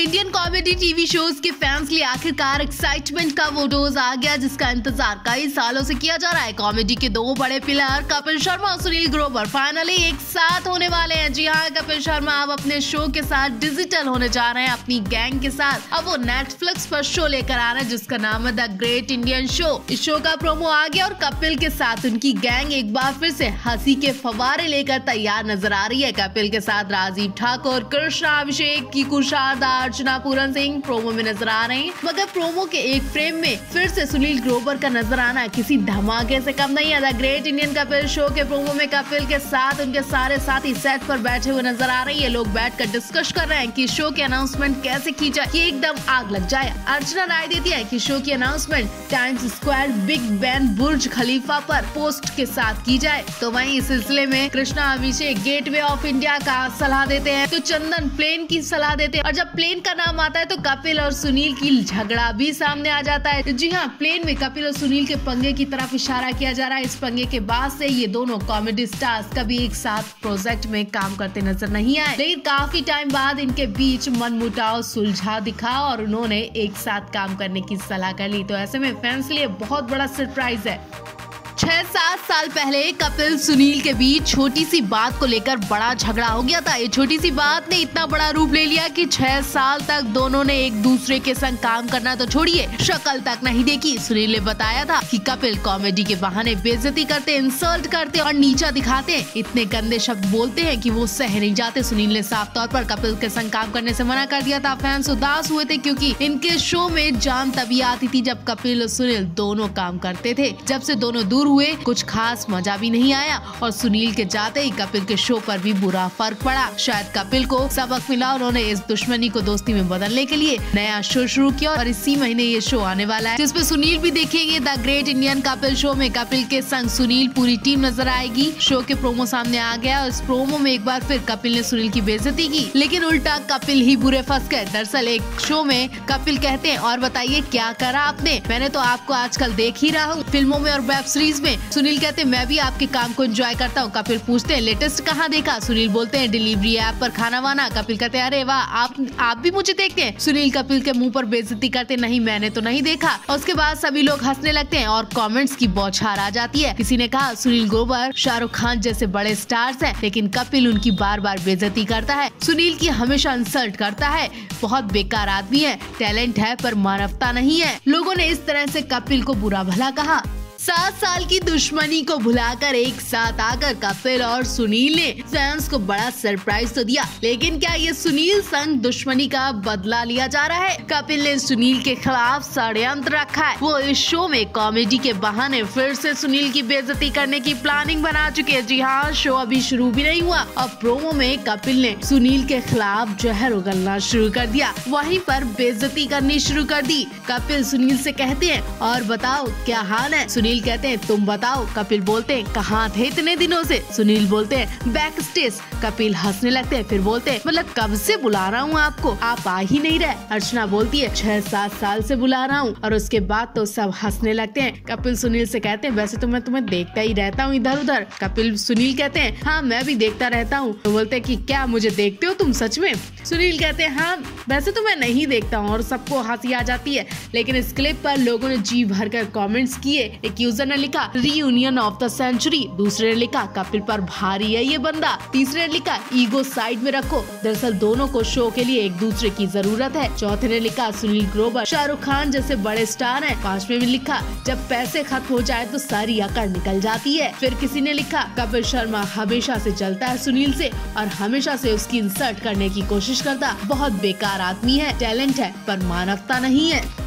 Indian comedy TV shows के fans के लिए आखिरकार एक्साइटमेंट का वो डोज आ गया जिसका इंतजार कई सालों से किया जा रहा है। कॉमेडी के दो बड़े पिलर कपिल शर्मा और सुनील ग्रोवर फाइनली एक साथ होने वाले हैं। जी हाँ, कपिल शर्मा अब अपने शो के साथ डिजिटल होने जा रहे हैं अपनी गैंग के साथ। अब वो नेटफ्लिक्स पर शो लेकर आ रहे हैं जिसका नाम है द ग्रेट इंडियन शो। इस शो का प्रोमो आ गया और कपिल के साथ उनकी गैंग एक बार फिर से हंसी के फव्वारे लेकर तैयार नजर आ रही है। कपिल के साथ राजीव ठाकुर, कृष्णा, अभिषेक, कीकू, शारदा, अर्चना, पूरन सिंह प्रोमो में नजर आ रहे हैं। मगर प्रोमो के एक फ्रेम में फिर से सुनील ग्रोवर का नजर आना किसी धमाके से कम नहीं है। The great Indian Kapil show के प्रोमो में कपिल के साथ उनके सारे साथी सेट पर बैठे हुए नजर आ रही है। लोग बैठकर डिस्कस कर रहे हैं कि शो की अनाउंसमेंट कैसे की जाए कि एकदम आग लग जाए। अर्चना राय देती है कि शो की announcement Times Square Big Ben Burj Khalifa पर पोस्ट के साथ की जाए। तो वहीं इस सिलसिले में कृष्णा, अभिषेक गेटवे ऑफ इंडिया का सलाह देते हैं तो चंदन प्लेन की सलाह देते हैं। और जब प्लेन का नाम आता है तो कपिल और सुनील की झगड़ा भी सामने आ जाता है। जी हाँ, प्लेन में कपिल और सुनील के पंगे की तरफ इशारा किया जा रहा है। इस पंगे के बाद से ये दोनों कॉमेडी स्टार्स कभी एक साथ प्रोजेक्ट में काम करते नजर नहीं आए, लेकिन काफी टाइम बाद इनके बीच मनमुटाव सुलझा दिखा और उन्होंने एक साथ काम करने की सलाह कर ली। तो ऐसे में फैंस के लिए बहुत बड़ा सरप्राइज है। 6-7 साल पहले कपिल सुनील के बीच छोटी सी बात को लेकर बड़ा झगड़ा हो गया था। ये छोटी सी बात ने इतना बड़ा रूप ले लिया कि 6 साल तक दोनों ने एक दूसरे के संग काम करना तो छोड़िए, शक्ल तक नहीं देखी। सुनील ने बताया था कि कपिल कॉमेडी के बहाने बेइज्जती करते, इंसल्ट करते और नीचा दिखाते हैं, इतने गंदे शब्द बोलते हैं कि वो सह नहीं जाते। सुनील ने साफ तौर पर कपिल के संग काम करने से मना कर दिया था। फैंस उदास हुए थे क्योंकि इनके शो में जान तभी आती थी जब कपिल और सुनील दोनों काम करते थे। जब से दोनों दूर हुए कुछ खास मजा भी नहीं आया और सुनील के जाते ही कपिल के शो पर भी बुरा फर्क पड़ा। शायद कपिल को सबक मिला, उन्होंने इस दुश्मनी को दोस्ती में बदलने के लिए नया शो शुरू किया और इसी महीने ये शो आने वाला है जिसपे सुनील भी देखेंगे। The great Indian Kapil show में कपिल के संग सुनील पूरी टीम नजर आएगी। शो के प्रोमो सामने आ गया और इस प्रोमो में एक बार फिर कपिल ने सुनील की बेइज्जती की, लेकिन उल्टा कपिल ही बुरे फंस गए। दरअसल एक शो में कपिल कहते हैं, और बताइए क्या करा आपने, मैंने तो आपको आजकल देख ही रहा हूँ फिल्मों में और वेब सीरीज में। सुनील कहते हैं मैं भी आपके काम को एंजॉय करता हूँ। कपिल पूछते हैं लेटेस्ट कहाँ देखा, सुनील बोलते हैं डिलीवरी ऐप पर खाना वाना। कपिल कहते हैं अरे वाह, आप भी मुझे देखते हैं। सुनील कपिल के मुंह पर बेइज्जती करते नहीं, मैंने तो नहीं देखा। और उसके बाद सभी लोग हंसने लगते हैं और कमेंट्स की बौछार आ जाती है। किसी ने कहा सुनील ग्रोवर शाहरुख खान जैसे बड़े स्टार्स हैं, लेकिन कपिल उनकी बार बार बेइज्जती करता है। सुनील की हमेशा इंसल्ट करता है, बहुत बेकार आदमी है, टैलेंट है पर मानवता नहीं है। लोगों ने इस तरह से कपिल को बुरा भला कहा। 7 साल की दुश्मनी को भुलाकर एक साथ आकर कपिल और सुनील ने फैंस को बड़ा सरप्राइज तो दिया, लेकिन क्या ये सुनील संग दुश्मनी का बदला लिया जा रहा है? कपिल ने सुनील के खिलाफ षड्यंत्र रखा है। वो इस शो में कॉमेडी के बहाने फिर से सुनील की बेइज्जती करने की प्लानिंग बना चुके हैं। जी हाँ, शो अभी शुरू भी नहीं हुआ और प्रोमो में कपिल ने सुनील के खिलाफ जहर उगलना शुरू कर दिया, वहीं पर बेइज्जती करनी शुरू कर दी। कपिल सुनील से कहते हैं और बताओ क्या हाल है। सुनील कहते हैं तुम बताओ। कपिल बोलते हैं कहाँ थे इतने दिनों से। सुनील बोलते हैं बैक स्टेज। कपिल हंसने लगते हैं, फिर बोलते हैं मतलब कब से बुला रहा हूँ आपको, आप आ ही नहीं रहे। अर्चना बोलती है 6-7 साल से बुला रहा हूँ और उसके बाद तो सब हंसने लगते हैं। कपिल सुनील से कहते हैं वैसे तो मैं तुम्हें देखता ही रहता हूँ इधर उधर। कपिल सुनील कहते हैं हाँ मैं भी देखता रहता हूँ। तो बोलते हैं कि क्या मुझे देखते हो तुम सच में? सुनील कहते हैं हाँ वैसे तो मैं नहीं देखता हूँ और सबको हंसी आ जाती है, लेकिन इस क्लिप पर लोगों ने जी भरकर कमेंट्स किए। एक यूजर ने लिखा रीयूनियन ऑफ द सेंचुरी, दूसरे ने लिखा कपिल पर भारी है ये बंदा, तीसरे ने लिखा ईगो साइड में रखो, दरअसल दोनों को शो के लिए एक दूसरे की जरूरत है, चौथे ने लिखा सुनील ग्रोवर शाहरुख खान जैसे बड़े स्टार हैं, पांचवे में लिखा जब पैसे खत्म हो जाए तो सारी अकड़ निकल जाती है। फिर किसी ने लिखा कपिल शर्मा हमेशा से जलता है सुनील से और हमेशा से उसकी इंसल्ट करने की कोशिश करता, बहुत बेकार आदमी है, टैलेंट है पर मानवता नहीं है।